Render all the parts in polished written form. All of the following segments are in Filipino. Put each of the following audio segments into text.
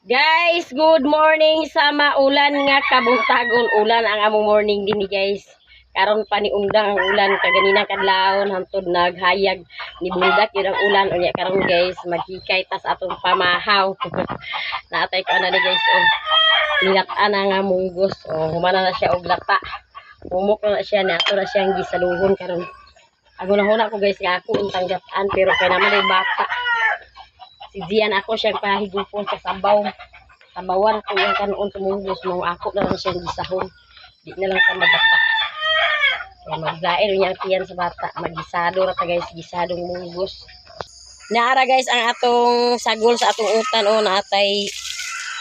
Guys, good morning sa maulan nga kabuntagon ulan ang among morning din guys. Karon pa ni undang ang ulan kaganina kadlawon hantod naghayag ni bundak yun ang ulan unya karon guys magkikay tas atong pamahaw. Naatay ko na ni guys nilatan nga munggos. Humana na siya og lata. Humok na siya ni ato na siyang gisaluhon karon. Ako na huna ko guys nga ako untang gataan pero kay naman ay bata. Si Zian ako siyang pahigupon sa sabaw. Sabawan ko yung kanuon tumunggos mo. Ako na lang siyang gisahon. Di na lang sa mabata. Kaya maglain yung tiyan sa bata. Magisado na guys. Gisadong munggos. Naara guys ang atong sagol sa atong utan. O naatay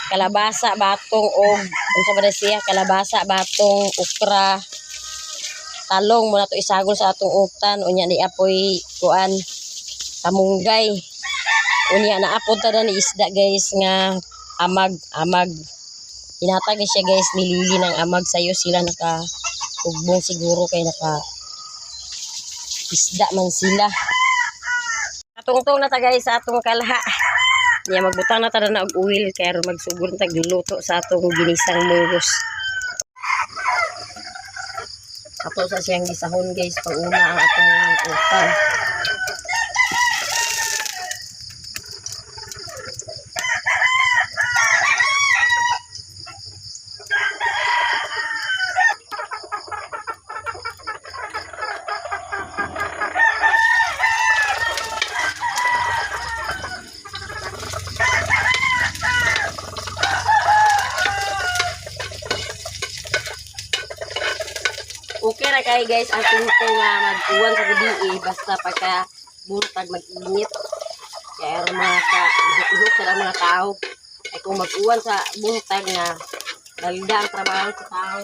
kalabasa, batong og. Kung sa ba siya kalabasa, batong, ukra. Talong muna to isagol sa atong utan. Unya ni apoy kuan. Kamunggay. Unya naapod ta na ni isda guys nga amag. Hinatag ni siya guys nilili ng amag sayo sila naka ugbong siguro kay naka isda man sila. Atong-tong na ta guys sa atong kalha. Niya magbutang na ta na og oil kay aron magsugod tag luto sa atong ginisang munggos. Ato sa siyang gisahon guys pag una ang atong utan. Okay na kayo guys ang pinto nga mag-uwan sa gabi basta pagka buntag mag-init kaya makaka-ihok sa mga tao ay kung mag-uwan sa buntag nga balda ang trabaho sa tao.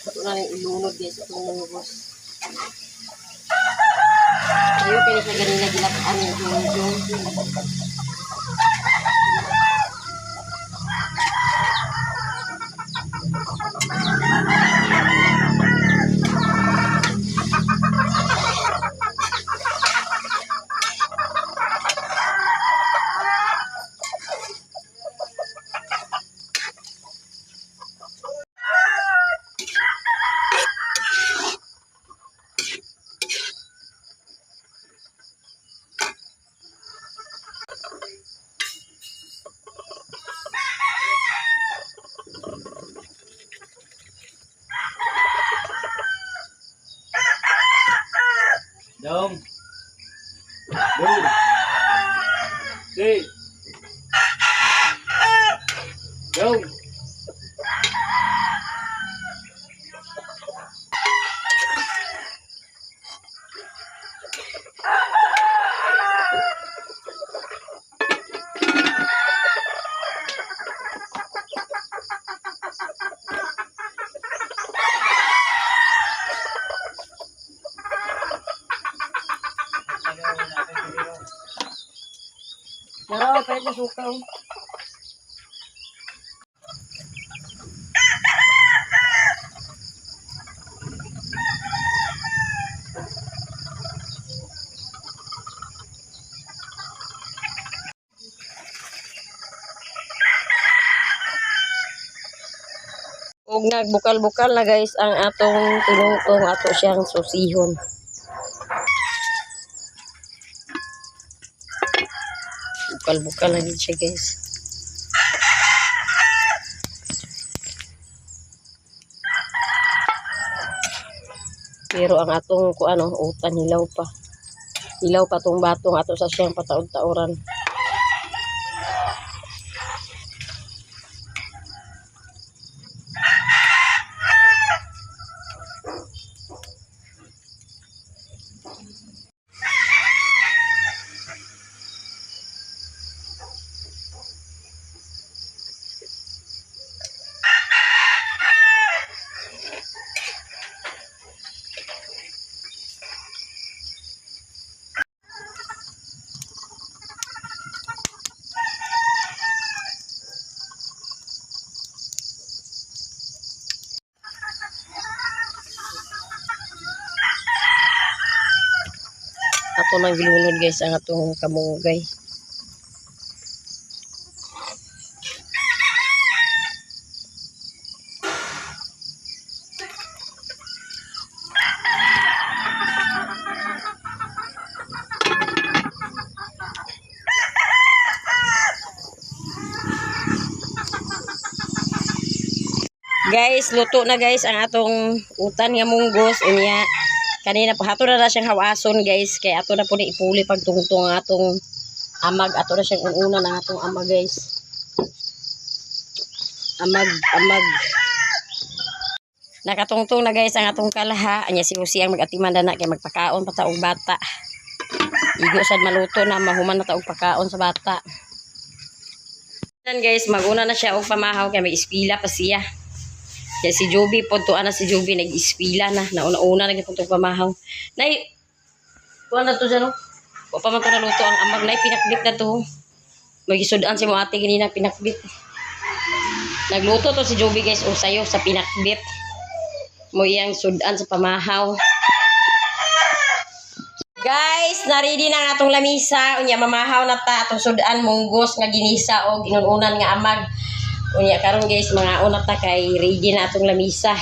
Ito na rin ilunod guys itong munggos. Ayaw kayo sa ganina gilataan yung jungjung. Dong. Boom. Si. Dong. Pero kahit na suka og nagbukal-bukal na guys ang atong tinutong ato siyang susihon. Bukal-bukal na din siya guys. Pero ang atong utan hilaw pa. Hilaw pa tong batong ato sa siyang pataod-taoran. ato nang gilunod guys ang atong kamugay. Guys, luto na guys ang atong utan nga munggos unya. Kanina pa ato na siyang hawason guys kay ato na po ni ipuli pagtungtong ang atong amag. Ato na siyang ununa ng atong amag guys. Amag. Nakatungtong na guys ang atong kalaha. Anya si Jose ang mag-atiman na kay magpakaon pa taong bata. Igo sad maluto na mahuman na taong pakaon sa bata. Dan guys, maguna na siya og pamahaw kay may ispila pa siya. Kaya si Joby, puntuan na si Joby, nag-ispila na. Nauna-una na punto pamahaw. Nay, kuha na to dyan, no? Huwag pa man ito naluto ang amag. Nay, pinakbit na to. Mag-isudaan si mo ate ganina, pinakbit. Nagluto to si Joby, guys, o sayo sa pinakbit. Mo iyang sudan sa pamahaw. Guys, na-ready na nga atong lamisa. Unya, mamahaw na ta. Atong sudan, munggos, nga ginisa, o ginununan nga amag. Unya karon guys, mga una ta kay ready na atong lamisa.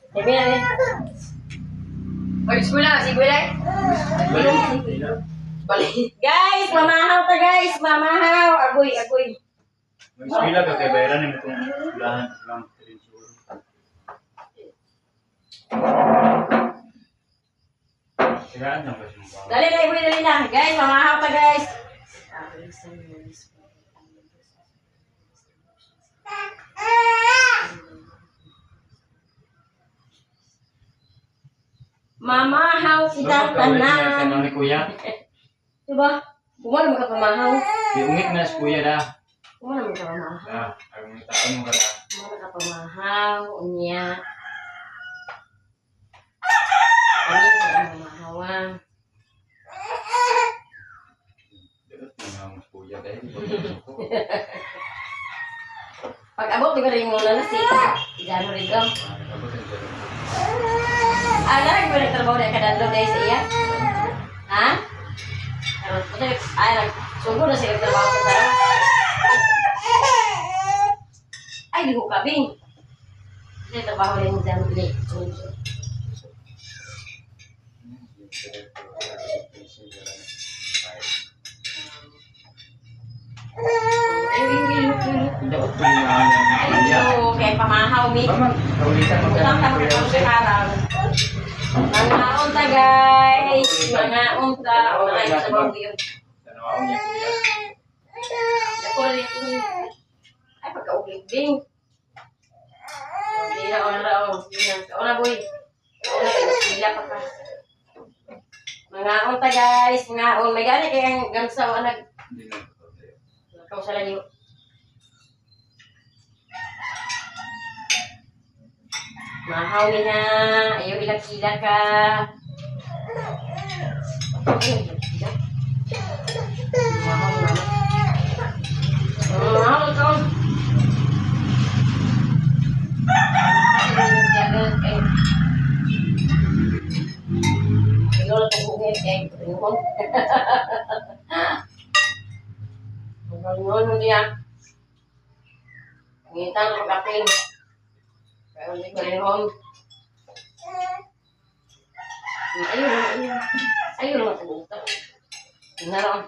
Demi na ni. Oy, eskwela, si Gulay. Balik. Guys, mamahaw ta guys, mamahaw. Agoy. May sila ka kay bayaran ni mo itong lahan lang. Siraan na ba siya? Dali na. Guys, mamahaw ta guys. Mamahaw kita tanan. Tanong ni Kuya. Diba? Kumana mo ka pamahaw? Iungit na si Kuya dah. Kumana mo ka pamahaw? Dah, ang taon mo ka dah. Kumana ka pamahaw? Unya. Kami sa mamahawan. Ang Kuya dahil. Pag abot, di ba rin muna na si January ko? Nagko nagtrabaho na kadadlaw dahil sa iya? Ha? Sugod na siya nagtrabaho sa sarang. Ay, di ko kabing. Kasi trabaho rin mo dyan ulit. Kaya pamahaw mi. Utang ka magkakaroon sa karang. Mga unta guys. Mga unta. Ay, sa bawang yun. Ay, pagka-uglig ding. Hindi na, ona boy. Ona, sila pa ka. Mga unta guys. Mga unta. May gani kayang gamsaw. Nagkausa lang yun. Mahaw na. Ayaw ilag-ila ka. Mahaw na. Mahaw ka. Ikaw na itong bukit eh. Ngayon mo diyan. Ngitan ang kaping. Kaya hindi ko rin home. Ayun naman sa buta. Naroon.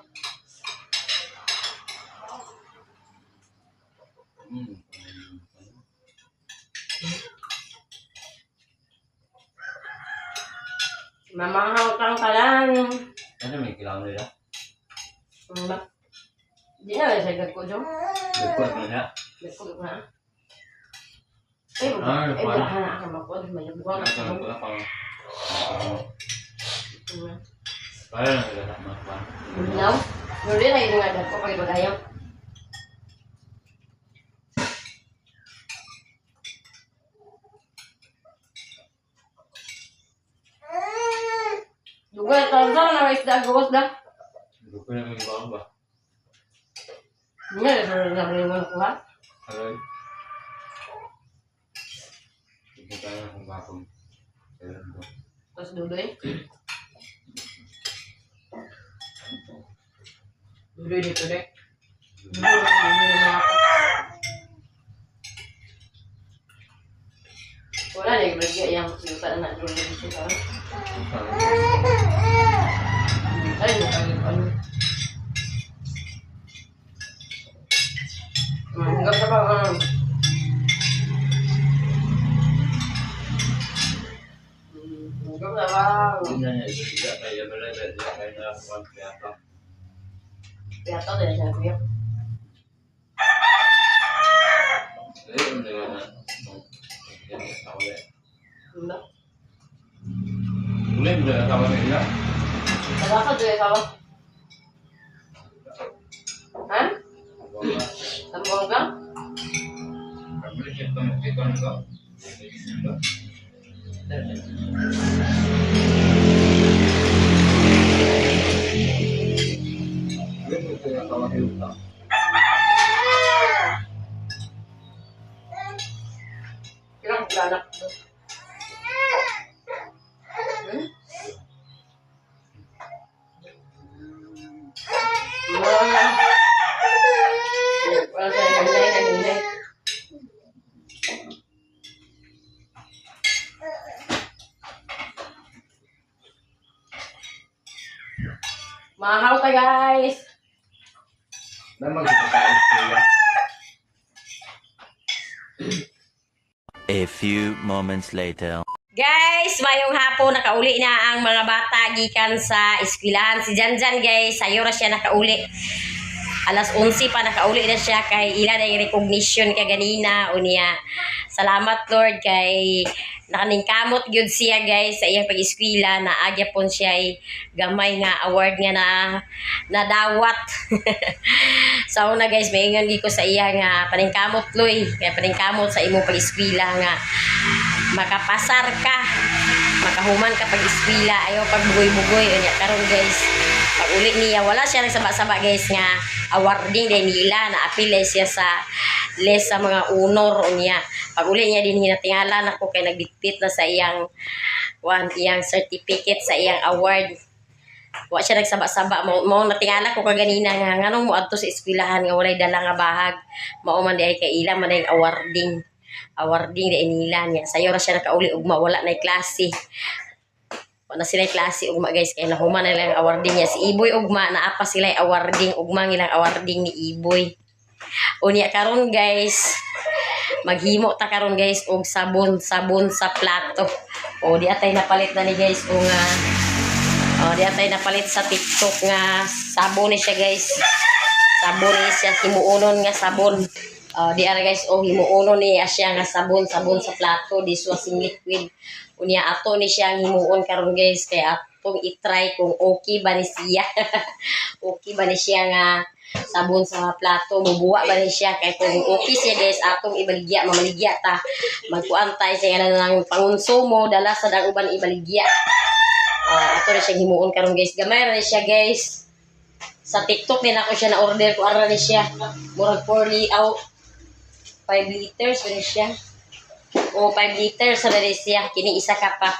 Mamahaw kang ka lang. Ano may kailangan nila? Ba? Di na lang siya gagko dyan. Report mo niya. Gagko na. Wala na ako mapod. May buwan na ako. Kaya lang sila na makapaan. No? Nuri na yung nga gagko pag ibagayang. Dugal, talang-talang na may isda gawas da. Dugo na may ibang ba? Hindi na sa rin mo nakuha. Aray. Hindi tayo kung bakong. Tapos dudoy. Duloy dito, dek. Duloy na ako. Wala na yung bagya yung yuta na duloy dito. Ay, ano. Hanggang sa ba, hanggang sa ba. Piyato din siya, kuya. Wala. Boleh boleh sama dia. Ada apa tuh ya, kawan? Hah? Sambung bang? Boleh kita enggak. Kira anak tuh. Wala sa hinay. Mahal ka guys. Memang kita tak istilah. A few moments later. Guys, mayong hapon nakauli na ang mga bata gikan sa eskwelahan. Si Janjan guys, sayo ra siya nakauli. Alas 11 pa nakauli na siya kay ila na yung recognition kaganina unya. Salamat Lord kay nakaningkamot gyud siya guys sa iyang pag-eskwela na agya pon siya ay gamay nga award nga nadawat. So na guys, maingon di ko sa iya nga paningkamot Loy, kay paningkamot sa imong pag-eskwela nga makapasar ka, makahuman ka pag-eskwela, ayaw pagbugoy-bugoy unya karon guys. Pag uli niya, wala siya nagsaba-saba guys nga awarding din nila na apile siya sa list sa mga honor unya. Pag uli niya din hinatingalan ako kay nagdiktit na sa iyang iyang certificate sa iyang award. Wa siya nagsaba-saba mo natingala ko kaganina nga nganong mo adto sa eskwelahan nga walay dala nga bahag. Mao man di ay kay ila man ay awarding di nila niya. Sayo ra siya nakauli ugma wala nay klase. Na sila klase ugma guys kay nahuman na lang awarding niya si Iboy ugma naapa sila awarding ugma ilang awarding ni Iboy. Unya karon guys maghimo ta karon guys og sabon sa plato. O di atay napalit na ni guys og di atay napalit sa TikTok nga sabon ni siya guys. Sabon ni siya himuonon nga sabon. Di ara guys himuonon ni siya nga sabon sa plato dishwashing liquid. Unya ato ni siya himuon karon guys kay atong i-try kung okay ba ni siya. Okay ba ni siya nga sabon sa plato, mubuwa ba ni siya kay kung okay siya guys atong ibaligya, mamaligya ta. Magkuan tay siya nga nang pangonsumo dala sa dang uban ibaligya. Ato ni siya himuon karon guys. Gamay ra ni siya guys. Sa TikTok din ako siya na order ko ara ni siya. Murag 5 liters ba ni siya. O 5 liters sa dali siya. Kini isa ka pa.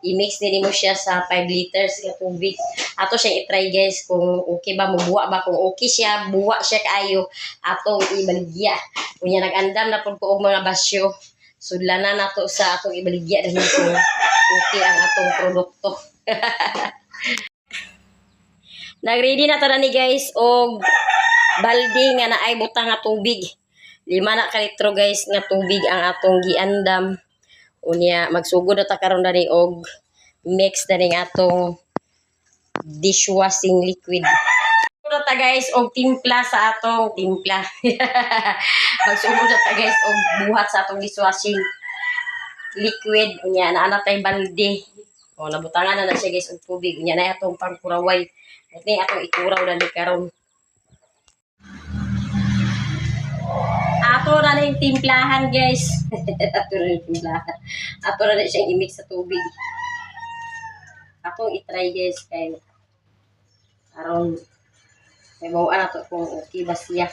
I-mix din mo siya sa 5 liters ng tubig. Ato siya i-try guys kung okay ba, mabuwa ba. Kung okay siya, buwa siya kaayo. Atong ibaligya. Kung yan nag-andam na po ko mga basyo. Sudlanan nato sa atong ibaligya. Dahil kung okay ang atong produkto. Nag-ready na tada ni guys. O balde nga na ay butang nga tubig. 5 na ka litro guys nga tubig ang atong giandam. Unya magsugod na ta karon dani og mix dani atong dishwashing liquid. Magsugod ta guys og timpla sa atong timpla. Magsugod na ta guys og buhat sa atong dishwashing liquid. Unya naa tay balde. O nabutangan na siya guys og tubig. Unya na atong pangkuraway. Ito atong ikuraw dani karon. Ato na yung timplahan guys. Ato na yung timplahan. Ato na siyang i-mix sa tubig. Atong i-try guys kay aron may mawaan nato kung okay ba siya.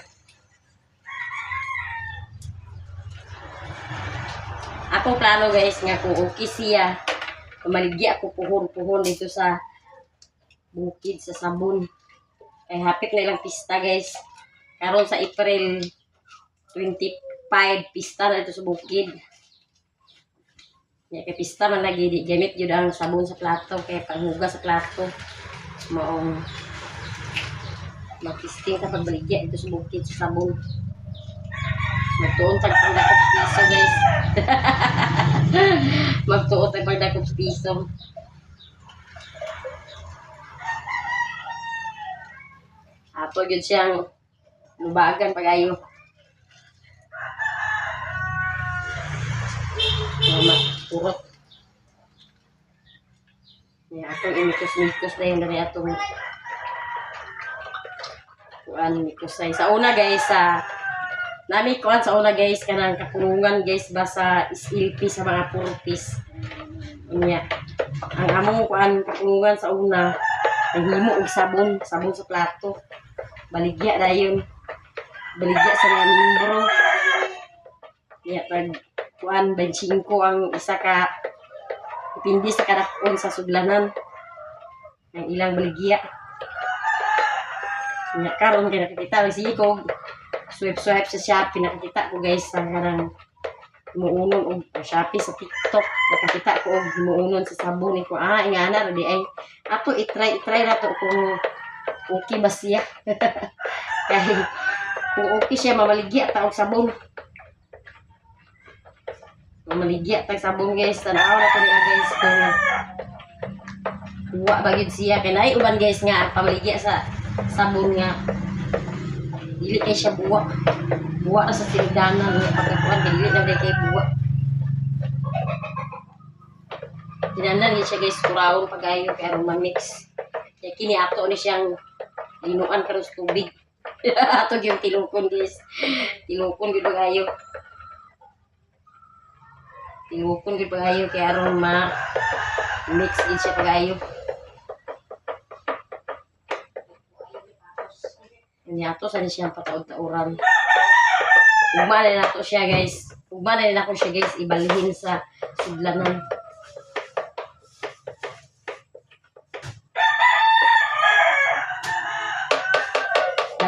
Akong plano guys nga kung okay siya, maligya ako puhon dito sa bukid sa sabon. Kay hapit na ilang pista guys. Karon sa April 25 pista na ito sa bukid. Ya kay pista man lagi di gamit jud ang sabon sa plato kay panghugas sa plato. Maong magpisting ka pagbaligya ito sa bukid sa sabon. Magtuon tag pagdakop piso guys. Magtuon tag pagdakop piso. Ato yun siyang lubagan pag-ayo. Purot. Atong imikos-mikos na yun dari atong kuan mikos ay. Sa una guys, nami kuan sa una guys, kanang kapunungan guys ba sa SLP sa mga purpis. Ang among kuan kapunungan sa una, naghimo og sabon sa plato. Baligya na yun. Baligya sa mga membro. Pag kuan 25 ang isa ka ipindi sa karakon sa sudlanan. Ang ilang baligya. Karon kay nakikita lang sige ko. Swipe sa Shopee nakikita ko guys sa kanang himuunon og Shopee sa TikTok. Nakikita ko og himuunon sa sabon ko. Ingana ra di ay ato i-try na to kung okay ba siya? Kaya kung okay siya, mamaligya ta og sabon. Mamaligya ta og sabon guys. Tanaw na to niya guys kung buwa ba gyud siya. Kaya naay uban guys nga pamaligya sa sabon nga. Dili kay siya buwa. Buwa na sa tindahan nga pagkakuan. Dili na kay buwa. Tinanan niya siya guys kurawon pag-ayo kaya ma-mix. Kaya kini ato ni siyang linuan karon sa tubig. Ato yung tilukon guys. Tilukon gid pag-ayo. Tilukon gid pag-ayo kaya aron mix din siya pag-ayo. Kanya ato sa siyang pataod-tauran. Ugma na nato siya guys. Ugma na nako siya guys ibalhin sa sudlanan.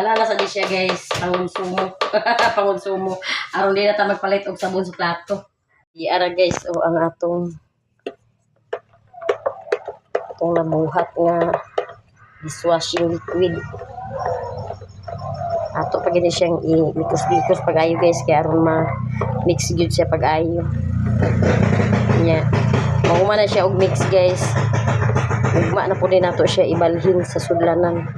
Wala na sa di siya guys, pangonsumo. Pangonsumo. Aron di na ta magpalit og sabon sa plato. Iara guys, ang atong nabuhat nga dishwashing liquid. Ato pa gini siyang i-likos-likos pag-ayo guys, kaya aron ma-mix gyud siya pag-ayo. Mauma na siya og mix guys. Ugma na po din nato siya ibalhin sa sudlanan.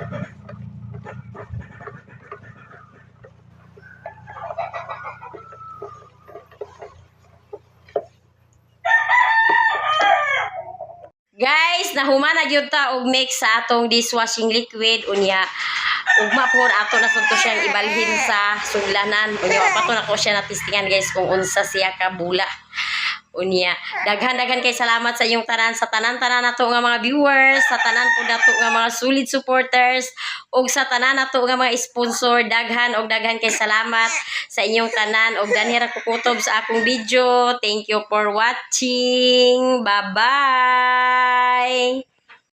Guys, nahuman na gyud ta og mix sa atong dishwashing liquid unya. Ugma po ato na sunto siyang ibalhin sa sudlanan. Unya pa to na ko siya natistingan guys kung unsa siya ka bula. Unya, daghan-daghan kay salamat sa inyong tanan, sa tanan-tanan nato nga mga viewers, sa tanan po nato nga mga solid supporters, ug sa tanan nato nga mga sponsor. Daghan kay salamat sa inyong tanan ug danhira kukutob sa akong video. Thank you for watching. Bye-bye.